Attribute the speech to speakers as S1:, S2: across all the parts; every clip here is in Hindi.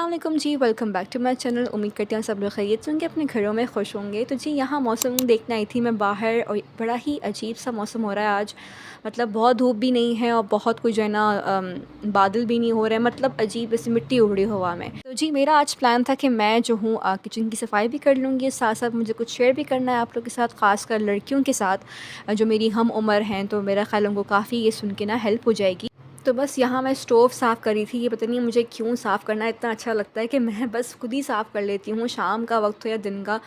S1: वालेकुम जी, welcome back to my channel. उम्मीद करती हूँ सब लोग खैरियत से होंगे, अपने घरों में खुश होंगे। तो जी यहाँ मौसम देखने आई थी मैं बाहर, और बड़ा ही अजीब सा मौसम हो रहा है आज। मतलब बहुत धूप भी नहीं है और बहुत कुछ जो है ना बादल भी नहीं हो रहे हैं, मतलब अजीब ऐसी मिट्टी उड़ रही हवा में। तो जी मेरा आज प्लान था कि मैं जो हूँ किचन की सफाई भी कर लूँगी, साथ साथ मुझे कुछ शेयर भी करना है आप लोग के साथ, ख़ासकर लड़कियों के साथ जो मेरी हम उम्र हैं। तो मेरा ख़्याल उनको काफ़ी ये सुन के ना हेल्प हो जाएगी। तो बस यहाँ मैं स्टोव साफ़ कर रही थी। ये पता नहीं मुझे क्यों साफ़ करना इतना अच्छा लगता है कि मैं बस खुद ही साफ़ कर लेती हूँ, शाम का वक्त हो या दिन का।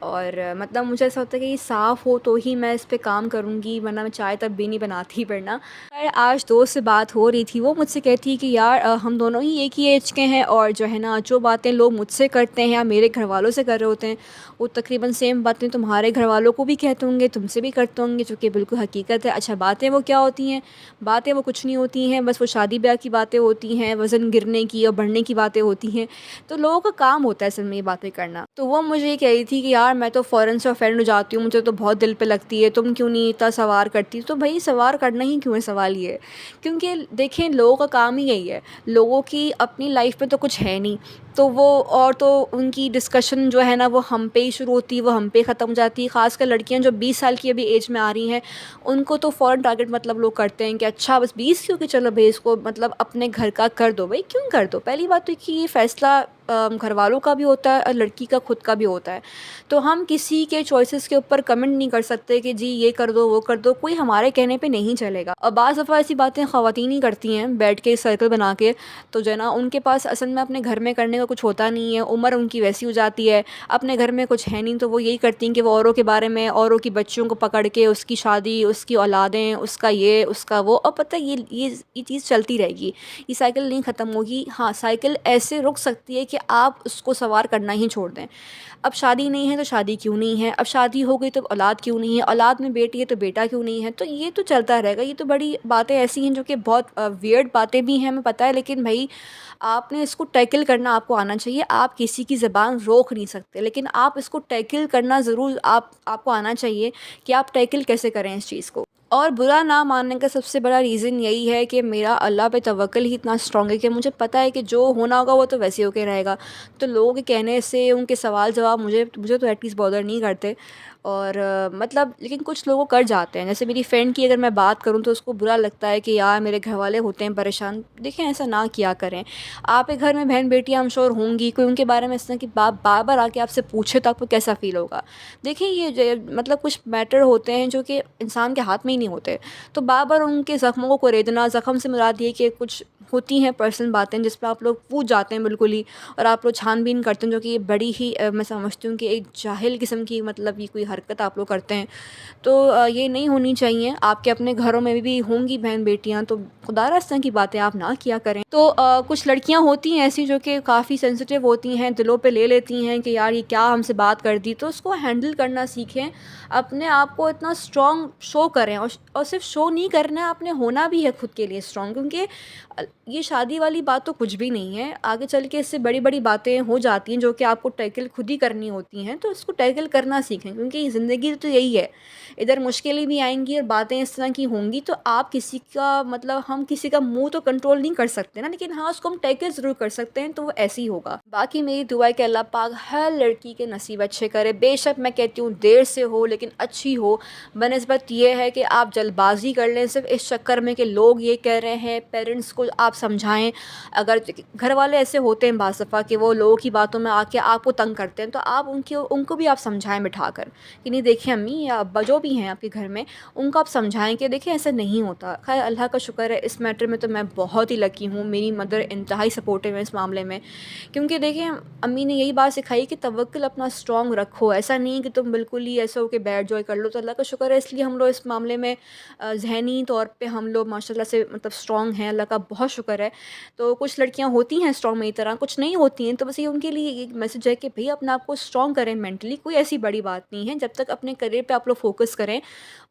S1: और मतलब मुझे ऐसा होता है कि ये साफ़ हो तो ही मैं इस पे काम करूँगी, वरना मैं चाय तब भी नहीं बनाती। वरना पर आज दोस्त से बात हो रही थी, वो मुझसे कहती है कि यार हम दोनों ही एक ही एज के हैं, और जो है ना जो बातें लोग मुझसे करते हैं या मेरे घर वालों से कर रहे होते हैं, वो तकरीबन सेम बातें तुम्हारे घर वालों को भी कहते होंगे, तुमसे भी करते होंगे, जो कि बिल्कुल हकीकत है। अच्छा, बातें वो क्या होती हैं? बातें वो कुछ नहीं होती हैं, बस वो शादी ब्याह की बातें होती हैं, वज़न गिरने की और बढ़ने की बातें होती हैं। तो लोगों का काम होता है असल में ये बातें करना। तो वो मुझे ये कह रही थी कि यार मैं तो फ़ौरन से ऑफेंड हो जाती हूँ, मुझे तो बहुत दिल पे लगती है, तुम क्यों नहीं इतना सवार करती? तो भई सवार करना ही क्यों है, सवाल ये है। क्योंकि देखें, लोगों का काम ही यही है। लोगों की अपनी लाइफ में तो कुछ है नहीं, तो वो और तो उनकी डिस्कशन जो है ना वो हम पे ही शुरू होती है, वो हम पे ख़त्म हो जाती है। ख़ासकर लड़कियां जो 20 साल की अभी एज में आ रही हैं, उनको तो फ़ौरन टारगेट मतलब लोग करते हैं कि अच्छा बस 20 क्यों, कि चलो भाई इसको मतलब अपने घर का कर दो। भाई क्यों कर दो? पहली बात तो कि ये फ़ैसला घर वालों का भी होता है और लड़की का खुद का भी होता है। तो हम किसी के चॉइसेस के ऊपर कमेंट नहीं कर सकते कि जी ये कर दो वो कर दो, कोई हमारे कहने पे नहीं चलेगा। और बाज़ दफ़ा ऐसी बातें ख़वातीन ही करती हैं बैठ के सर्कल बना के। तो जो है ना उनके पास असल में अपने घर में करने का कुछ होता नहीं है, उम्र उनकी वैसी हो जाती है, अपने घर में कुछ है नहीं, तो वो यही करती हैं कि वो औरों के बारे में, औरों की बच्चियों को पकड़ के उसकी शादी, उसकी औलादें, उसका ये उसका वो। और पता है ये चीज़ चलती रहेगी, ये साइकिल नहीं ख़त्म होगी। हाँ, साइकिल ऐसे रुक सकती है कि आप उसको सवार करना ही छोड़ दें। अब शादी नहीं है तो शादी क्यों नहीं है, अब शादी हो गई तो औलाद क्यों नहीं है, औलाद में बेटी है तो बेटा क्यों नहीं है। तो ये तो चलता रहेगा। ये तो बड़ी बातें ऐसी हैं जो कि बहुत वियर्ड बातें भी हैं, हमें पता है, लेकिन भाई आपने इसको टैकल करना आपको आना चाहिए। आप किसी की ज़बान रोक नहीं सकते, लेकिन आप इसको टैकल करना ज़रूर आपको आना चाहिए कि आप टैकल कैसे करें इस चीज़ को। और बुरा ना मानने का सबसे बड़ा रीज़न यही है कि मेरा अल्लाह पे तवक्ल ही इतना स्ट्रॉन्ग है कि मुझे पता है कि जो होना होगा वो तो वैसे होके रहेगा। तो लोगों के कहने से, उनके सवाल जवाब मुझे मुझे तो एटलीस्ट बॉदर नहीं करते। और मतलब लेकिन कुछ लोगों कर जाते हैं। जैसे मेरी फ्रेंड की अगर मैं बात करूँ तो उसको बुरा लगता है कि यार मेरे घर वाले होते हैं परेशान। देखें, ऐसा ना किया करें। आपके घर में बहन बेटियाँ आई एम श्योर होंगी, कोई उनके बारे में इस तरह की बात बार बार आके आपसे पूछे तो आपको कैसा फ़ील होगा? देखिए मतलब कुछ मैटर होते हैं जो कि इंसान के हाथ में ही नहीं होते। तो बार बार उनके ज़ख्मों को कुरेदना, ज़ख्म से मुराद ये कि कुछ होती हैं पर्सनल बातें जिस पर आप लोग पूछ जाते हैं बिल्कुल ही, और आप लोग छानबीन करते हैं, जो कि ये बड़ी ही मैं समझती हूँ कि एक जाहिल किस्म की मतलब ये कोई हरकत आप लोग करते हैं। तो ये नहीं होनी चाहिए। आपके अपने घरों में भी होंगी बहन बेटियां, तो खुदारा इस तरह की बातें आप ना किया करें। तो कुछ लड़कियां होती हैं ऐसी जो कि काफ़ी सेंसिटिव होती हैं, दिलों पे ले लेती हैं कि यार ये क्या हमसे बात कर दी। तो उसको हैंडल करना सीखें, अपने आप को इतना स्ट्रॉन्ग शो करें। और सिर्फ शो नहीं करना है, आपने होना भी है खुद के लिए स्ट्रॉन्ग। क्योंकि ये शादी वाली बात तो कुछ भी नहीं है, आगे चल के इससे बड़ी बड़ी बातें हो जाती हैं जो कि आपको टैकल खुद ही करनी होती हैं। तो इसको टैकल करना सीखें, क्योंकि ज़िंदगी तो यही है, इधर मुश्किलें भी आएंगी और बातें इस तरह की होंगी। तो आप किसी का मतलब हम किसी का मुंह तो कंट्रोल नहीं कर सकते ना, लेकिन हाँ उसको हम टैकल ज़रूर कर सकते हैं। तो वो ऐसे ही होगा। बाकी मेरी दुआ है कि अल्लाह पाक हर लड़की के नसीब अच्छे करे। बेशक मैं कहती हूँ देर से हो लेकिन अच्छी हो। बनस्बत ये है कि आप जल्दबाजी कर लें सिर्फ इस चक्कर में कि लोग ये कह रहे हैं। पेरेंट्स को आप समझाएं। अगर घर वाले ऐसे होते हैं बाज़ दफ़ा कि वो लोगों की बातों में आके आपको तंग करते हैं, तो आप उनको भी आप समझाएं बिठा कर कि नहीं देखिए अम्मी या अब्बा जो भी हैं आपके घर में, उनको आप समझाएं कि देखिए ऐसा नहीं होता। खैर अल्लाह का शुक्र है, इस मैटर में तो मैं बहुत ही लकी हूँ। मेरी मदर इंतहाई सपोर्टिव है इस मामले में। क्योंकि देखिए अम्मी ने यही बात सिखाई कि तवक्ल अपना स्ट्रॉन्ग रखो। ऐसा नहीं कि तुम बिल्कुल ही ऐसा हो कि बैठ जाओ कर लो। तो अल्लाह का शुक्र है, इसलिए हम लोग इस मामले में ज़हनी तौर पे हम लोग माशाल्लाह से मतलब स्ट्रॉन्ग हैं, अल्लाह का बहुत शुक्र है। तो कुछ लड़कियां होती हैं स्ट्रॉन्ग मेरी तरह, कुछ नहीं होती हैं। तो बस ये उनके लिए एक मैसेज है कि भई अपने आप को स्ट्रॉन्ग करें मेंटली। कोई ऐसी बड़ी बात नहीं है, जब तक अपने करियर पे आप लोग फोकस करें।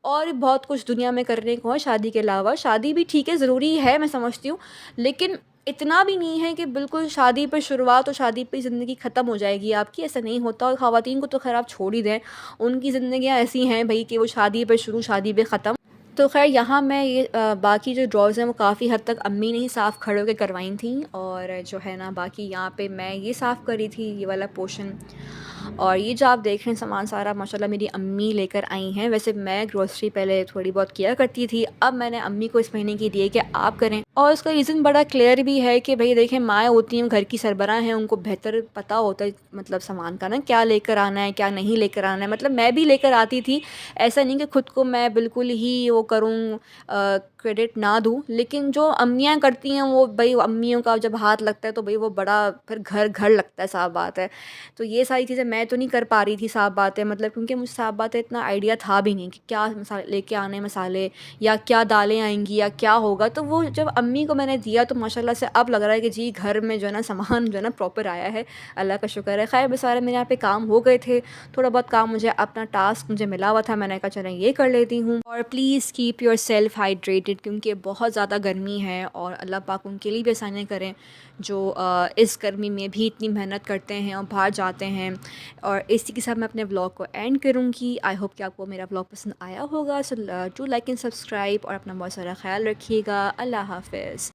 S1: और भी बहुत कुछ दुनिया में करने को है शादी के अलावा। शादी भी ठीक है, ज़रूरी है, मैं समझती हूँ, लेकिन इतना भी नहीं है कि बिल्कुल शादी पे शुरुआत और शादी पे ज़िंदगी ख़त्म हो जाएगी आपकी, ऐसा नहीं होता। और ख़वातीन को तो खैर आप छोड़ ही दें, उनकी ज़िंदगियाँ ऐसी हैं भई कि वो शादी पे शुरू शादी पे ख़त्म। तो ख़ैर यहाँ मैं ये बाकी जो ड्रॉज़ हैं वो काफ़ी हद तक अम्मी ने ही साफ़ खड़े होके करवाई थी, और जो है ना बाकी यहाँ पे मैं ये साफ़ करी थी ये वाला पोर्शन। और ये जो आप देख रहे हैं सामान सारा माशाल्लाह मेरी अम्मी लेकर आई हैं। वैसे मैं ग्रोसरी पहले थोड़ी बहुत किया करती थी, अब मैंने अम्मी को इस महीने की दी है कि आप करें, और उसका रीज़न बड़ा क्लियर भी है कि भई देखें, माएँ होती हैं, घर की सरबराह हैं, उनको बेहतर पता होता है मतलब सामान का ना, क्या लेकर आना है, क्या नहीं लेकर आना है। मतलब मैं भी लेकर आती थी, ऐसा नहीं कि खुद को मैं बिल्कुल ही वो करूँ, क्रेडिट ना दूँ, लेकिन जो अम्मियाँ करती हैं वो भई अम्मियों का जब हाथ लगता है तो भई वो बड़ा फिर घर लगता है, साफ़ बात है। तो ये सारी चीज़ें मैं तो नहीं कर पा रही थी, साफ़ बात है, मतलब क्योंकि मुझे साफ़ बात है इतना आइडिया था भी नहीं कि क्या मसाले लेके आने हैं, मसाले या क्या दालें आएँगी या क्या होगा। तो वो जब अम्मी को मैंने दिया तो माशाल्लाह से अब लग रहा है कि जी घर में जो है ना सामान जो है ना प्रॉपर आया है, अल्लाह का शुक्र है। ख़ैर बेसारे मेरे यहाँ पे काम हो गए थे, थोड़ा बहुत काम मुझे अपना टास्क मुझे मिला हुआ था, मैंने कहा चलें ये कर लेती हूँ। और प्लीज़ कीप योरसेल्फ हाइड्रेटेड, क्योंकि बहुत ज़्यादा गर्मी है, और अल्लाह पाक उनके लिए भी आसानियाँ करें जो इस गर्मी में भी इतनी मेहनत करते हैं और बाहर जाते हैं। और इसी के साथ मैं अपने व्लॉग को एंड करूँगी। आई होप कि आपको मेरा व्लॉग पसंद आया होगा। So do like and subscribe, और अपना बहुत सारा ख्याल रखिएगा। अल्लाह हाफ़िज़।